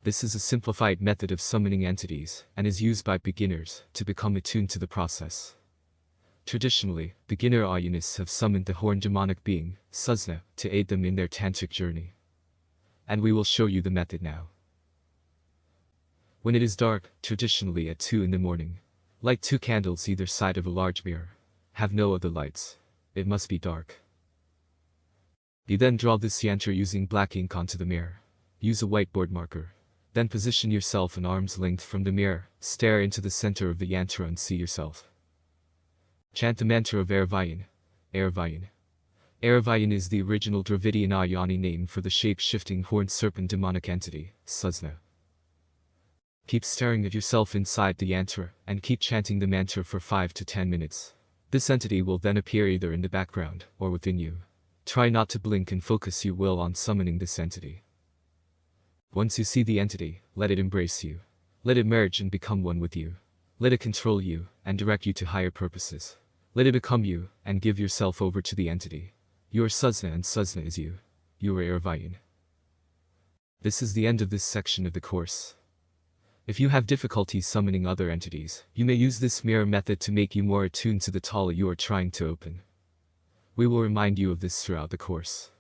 This is a simplified method of summoning entities and is used by beginners to become attuned to the process. Traditionally, beginner Aaiyanists have summoned the horned demonic being, Susna, to aid them in their tantric journey. And we will show you the method now. When it is dark, traditionally at 2 in the morning, light 2 candles either side of a large mirror. Have no other lights. It must be dark. You then draw this yantra using black ink onto the mirror. Use a whiteboard marker. Then position yourself an arm's length from the mirror, stare into the center of the yantra and see yourself. Chant the mantra of Aaiyyan. Aaiyyan. Aaiyyan is the original Dravidian Aayyani name for the shape-shifting horned serpent demonic entity, Susna. Keep staring at yourself inside the yantra and keep chanting the mantra for 5 to 10 minutes. This entity will then appear either in the background or within you. Try not to blink and focus your will on summoning this entity. Once you see the entity, let it embrace you. Let it merge and become one with you. Let it control you and direct you to higher purposes. Let it become you and give yourself over to the entity. You are Susna and Susna is you. You are Aaiyyan. This is the end of this section of the course. If you have difficulties summoning other entities, you may use this mirror method to make you more attuned to the tala you are trying to open. We will remind you of this throughout the course.